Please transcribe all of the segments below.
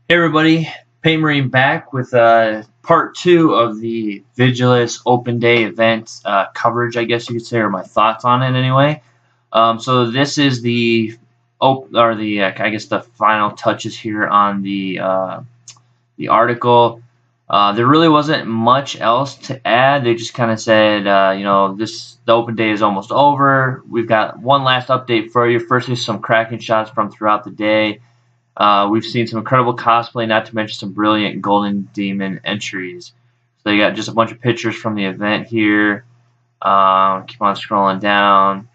Hey everybody, Paint Marine back with part two of the Vigilus Open Day event coverage, I guess you could say, or my thoughts on it anyway. So this is I guess the final touches here on the article. There really wasn't much else to add. They just kind of said, the open day is almost over. We've got one last update for you. First, is some cracking shots from throughout the day. We've seen some incredible cosplay, not to mention some brilliant Golden Demon entries. So they got just a bunch of pictures from the event here. Keep on scrolling down.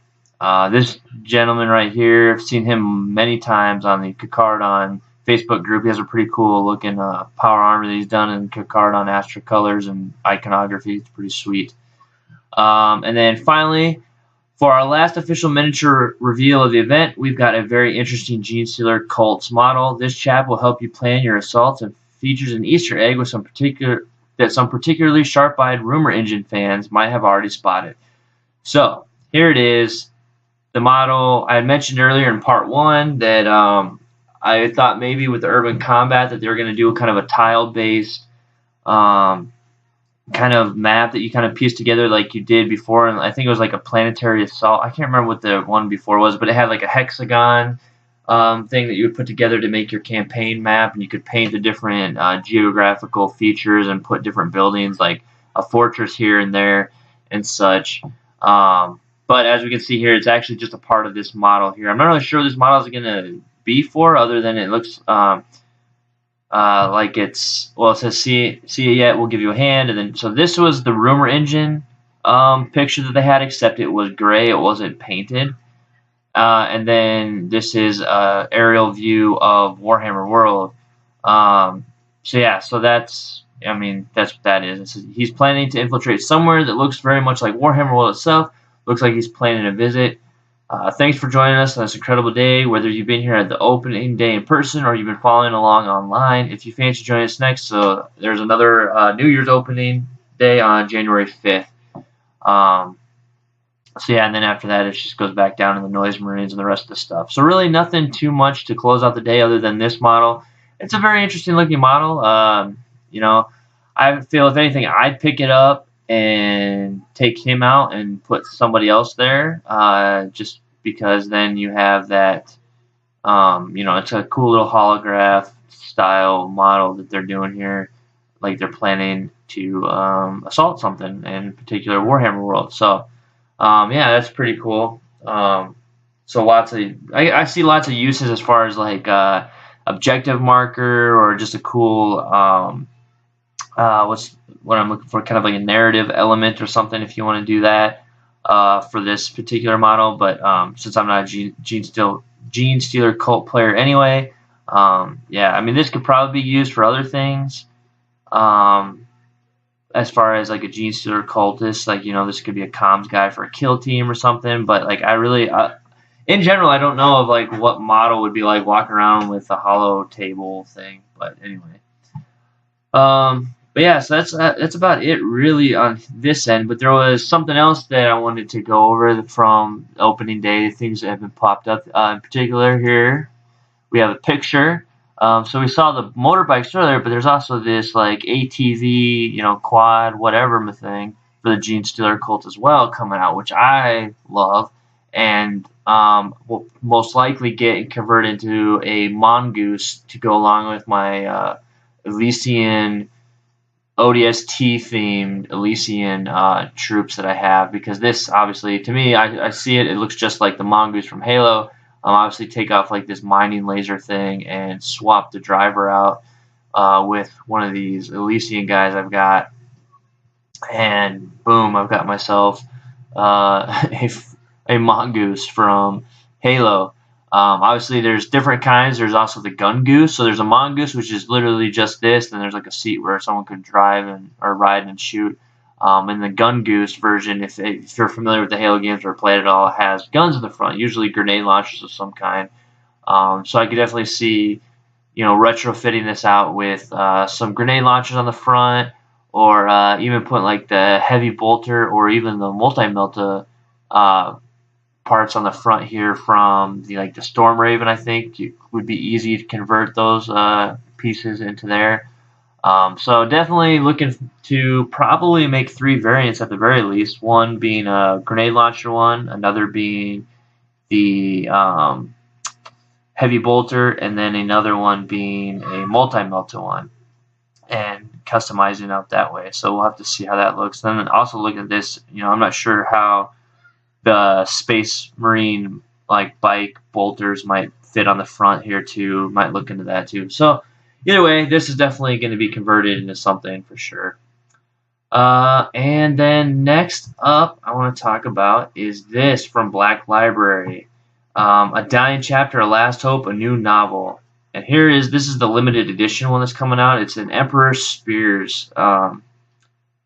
This gentleman right here, I've seen him many times on the Kakardon Facebook group. He has a pretty cool looking power armor that he's done in Kakardon Astra colors and iconography. It's pretty sweet. And then finally, for our last official miniature reveal of the event, we've got a very interesting Genestealer Cults model. This chap will help you plan your assaults and features an Easter egg with some particularly sharp-eyed rumor engine fans might have already spotted. So here it is. The model I had mentioned earlier in part one that I thought maybe with the urban combat that they were going to do kind of a tile-based kind of map that you kind of piece together like you did before, and I think it was like a planetary assault. I can't remember what the one before was, but it had like a hexagon thing that you would put together to make your campaign map, and you could paint the different geographical features and put different buildings like a fortress here and there and such. But as we can see here, it's actually just a part of this model here. I'm not really sure what this model is going to be for, other than it looks like it's, well, it says see it yet, we'll give you a hand. And then, so this was the rumor engine picture that they had, except it was gray, it wasn't painted. And then this is aerial view of Warhammer World. So yeah, so that's what that is. He's planning to infiltrate somewhere that looks very much like Warhammer World itself. Looks like he's planning a visit. Thanks for joining us on this incredible day, whether you've been here at the opening day in person or you've been following along online. If you fancy joining us next, so there's another New Year's opening day on January 5th. So yeah, and then after that, it just goes back down to the Noise Marines and the rest of the stuff. So really nothing too much to close out the day other than this model. It's a very interesting looking model. I feel if anything, I'd pick it up and take him out and put somebody else there, just because then you have that, it's a cool little holograph style model that they're doing here, like they're planning to assault something, in particular Warhammer World. So yeah, that's pretty cool. So I see lots of uses as far as like objective marker, or just a cool what I'm looking for, kind of like a narrative element or something, if you want to do that for this particular model. But since I'm not a Genestealer Cult player anyway, yeah, this could probably be used for other things. As far as like a Genestealer Cultist, like, this could be a comms guy for a kill team or something. But like, in general, I don't know of like what model would be like walking around with a hollow table thing. But anyway. But yeah, so that's about it really on this end. But there was something else that I wanted to go over from opening day, things that have been popped up. In particular, here we have a picture. So we saw the motorbikes earlier, but there's also this like ATV, quad, whatever thing for the Genestealer Cult as well coming out, which I love, and will most likely get converted into a mongoose to go along with my Elysian ODST themed Elysian troops that I have, because this obviously, to me, I see it looks just like the mongoose from Halo. Obviously take off like this mining laser thing and swap the driver out with one of these Elysian guys I've got, and boom, I've got myself a mongoose from Halo. Obviously, there's different kinds. There's also the gun goose. So there's a mongoose, which is literally just this. Then there's like a seat where someone could drive or ride and shoot. And the gun goose version, if you're familiar with the Halo games or played it all, has guns in the front, usually grenade launchers of some kind. So I could definitely see, retrofitting this out with some grenade launchers on the front, or even putting like the heavy bolter or even the multi-melta parts on the front here from the Storm Raven. I think it would be easy to convert those pieces into there. So definitely looking to probably make 3 variants at the very least. One being a grenade launcher one, another being the heavy bolter, and then another one being a multi-melta one, and customizing out that way. So we'll have to see how that looks. Then also look at this. I'm not sure how the Space Marine bike bolters might fit on the front here too. Might look into that too. So either way, this is definitely going to be converted into something for sure. And then next up, I want to talk about is this from Black Library. A Dying Chapter, A Last Hope, a new novel. And this is the limited edition one that's coming out. It's an Emperor Spears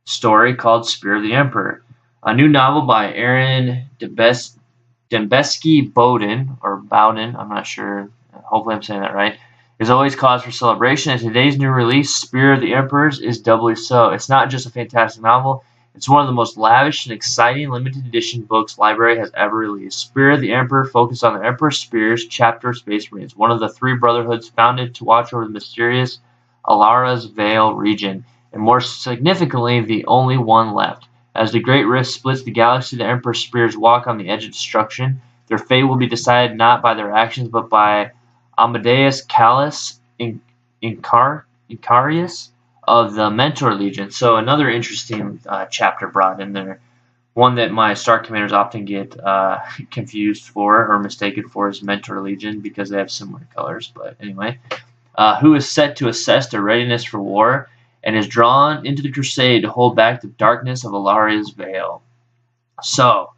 story called Spear of the Emperor. A new novel by Aaron Dembski Bowden, or Bowden, I'm not sure. Hopefully I'm saying that right. There's always cause for celebration, and today's new release, Spear of the Emperors, is doubly so. It's not just a fantastic novel. It's one of the most lavish and exciting limited edition books Library has ever released. Spear of the Emperor focuses on the Emperor Spears chapter of Space Marines, one of the 3 brotherhoods founded to watch over the mysterious Alara's Vale region, and more significantly, the only one left. As the Great Rift splits the galaxy, the Emperor Spears walk on the edge of destruction. Their fate will be decided not by their actions, but by Amadeus Callus Incarius of the Mentor Legion. So another interesting chapter brought in there. One that my Star Commanders often get confused for or mistaken for is Mentor Legion because they have similar colors. But anyway, who is set to assess their readiness for war and is drawn into the crusade to hold back the darkness of Alaria's Veil. So,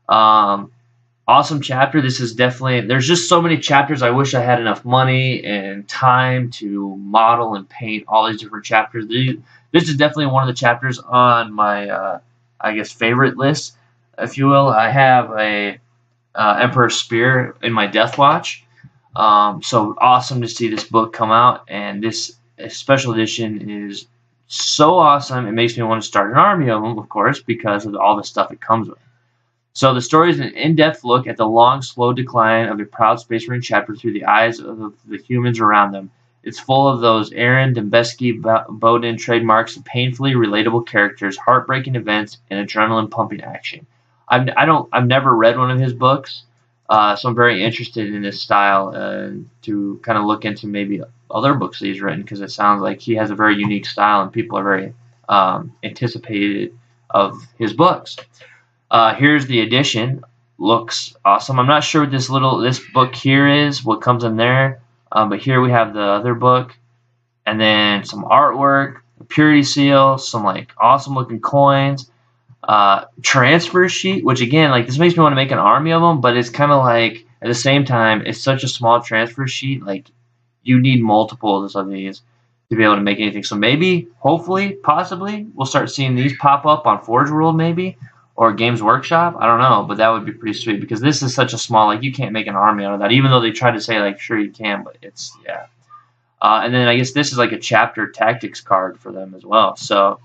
awesome chapter. This is definitely, there's just so many chapters. I wish I had enough money and time to model and paint all these different chapters. This is definitely one of the chapters on my, favorite list, if you will. I have a Emperor Spear in my Death Watch. So awesome to see this book come out, and this special edition is so awesome. It makes me want to start an army of them, of course, because of all the stuff it comes with. So the story is an in-depth look at the long, slow decline of a proud Space Marine chapter through the eyes of the humans around them. It's full of those Aaron Dembski Bowden trademarks of painfully relatable characters, heartbreaking events, and adrenaline-pumping action. I've never read one of his books, so I'm very interested in this style to kind of look into maybe other books that he's written, because it sounds like he has a very unique style and people are very anticipated of his books. Here's the edition. Looks awesome. I'm not sure what this book here is, what comes in there, but here we have the other book, and then some artwork, a purity seal, some awesome looking coins, transfer sheet, which again, this makes me want to make an army of them, but it's kind of at the same time, it's such a small transfer sheet, you need multiples of these to be able to make anything. So maybe, hopefully, possibly, we'll start seeing these pop up on Forge World maybe, or Games Workshop. I don't know, but that would be pretty sweet, because this is such a small, you can't make an army out of that, even though they try to say, sure you can, but it's, yeah. And then I guess this is a chapter tactics card for them as well. So,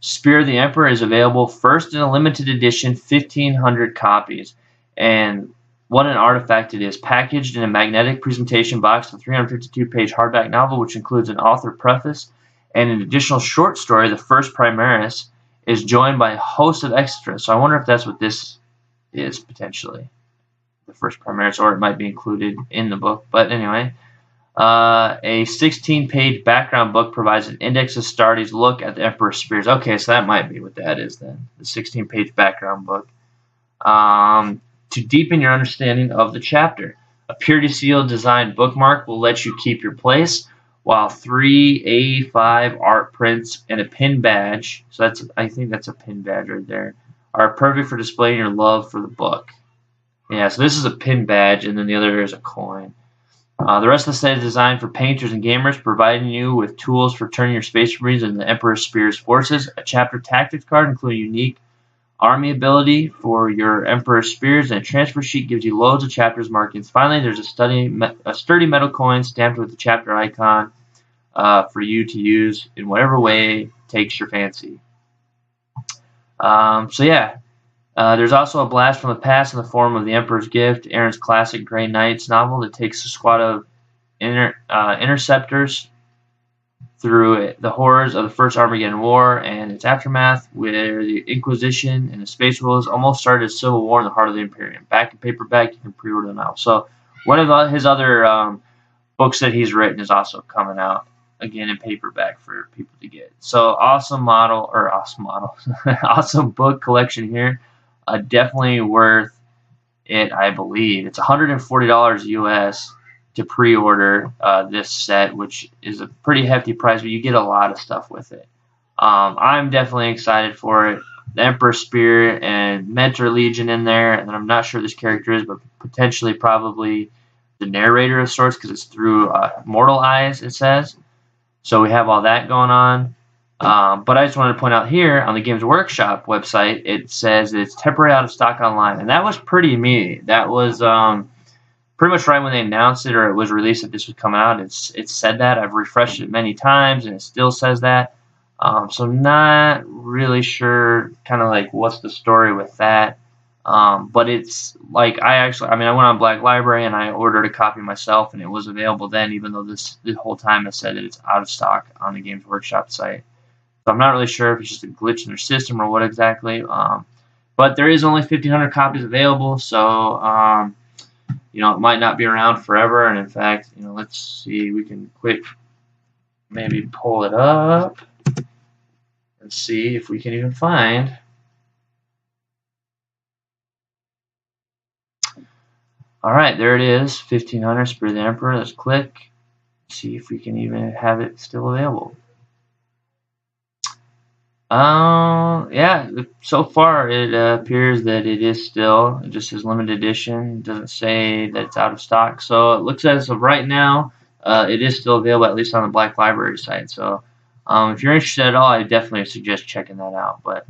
Spear of the Emperor is available first in a limited edition, 1,500 copies. And what an artifact it is. Packaged in a magnetic presentation box, the 352-page hardback novel, which includes an author preface and an additional short story, The First Primaris, is joined by a host of extras. So I wonder if that's what this is, potentially. The First Primaris, or it might be included in the book. But anyway, a 16-page background book provides an index of Astartes look at the Emperor Spears. Okay, so that might be what that is then. The 16-page background book. To deepen your understanding of the chapter. A Purity Seal designed bookmark will let you keep your place, while 3 A5 art prints and a pin badge, so I think that's a pin badge right there, are perfect for displaying your love for the book. Yeah, so this is a pin badge, and then the other is a coin. The rest of the set is designed for painters and gamers, providing you with tools for turning your Space Marines into the Emperor Spears forces. A chapter tactics card, including unique army ability for your Emperor Spears, and a transfer sheet gives you loads of chapters markings. Finally, there's a sturdy metal coin stamped with the chapter icon for you to use in whatever way takes your fancy. So yeah, there's also a blast from the past in the form of the Emperor's Gift, Aaron's classic Grey Knights novel that takes a squad of interceptors through the horrors of the First Armageddon War and its aftermath, where the Inquisition and the Space Wolves almost started a civil war in the heart of the Imperium. Back in paperback, you can pre-order them now. So one of his other books that he's written is also coming out, again in paperback for people to get. So awesome awesome book collection here. Definitely worth it, I believe. It's $140 US to pre-order this set, which is a pretty hefty price, but you get a lot of stuff with it. I'm definitely excited for it. The Emperor Spear and Mentor Legion in there, and I'm not sure who this character is, but potentially probably the narrator of sorts, because it's through Mortal Eyes, it says. So we have all that going on. But I just wanted to point out here on the Games Workshop website, it says that it's temporarily out of stock online, and that was pretty immediate. That was pretty much right when they announced it, or it was released that this was coming out. It said that. I've refreshed it many times, and it still says that. So not really sure kind of like what's the story with that. But it's like I went on Black Library and I ordered a copy myself, and it was available then, even though the whole time it said that it's out of stock on the Games Workshop site. So I'm not really sure if it's just a glitch in their system or what exactly. But there is only 1,500 copies available, so it might not be around forever. And in fact, let's see, we can maybe pull it up and see if we can even find. All right, there it is, 1,500 Spirit of the Emperor. Let's click, see if we can even have it still available. Yeah, so far it appears that it is still, it just says limited edition. It doesn't say that it's out of stock. So it looks as of right now, it is still available, at least on the Black Library site. So if you're interested at all, I definitely suggest checking that out. But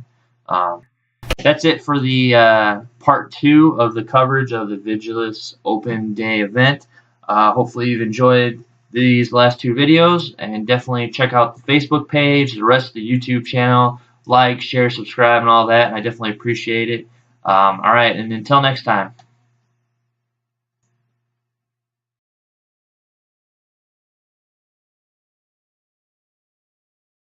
that's it for the part 2 of the coverage of the Vigilus Open Day event. Hopefully you've enjoyed these last 2 videos, and definitely check out the Facebook page, the rest of the YouTube channel, like, share, subscribe, and all that. I definitely appreciate it. All right, and until next time.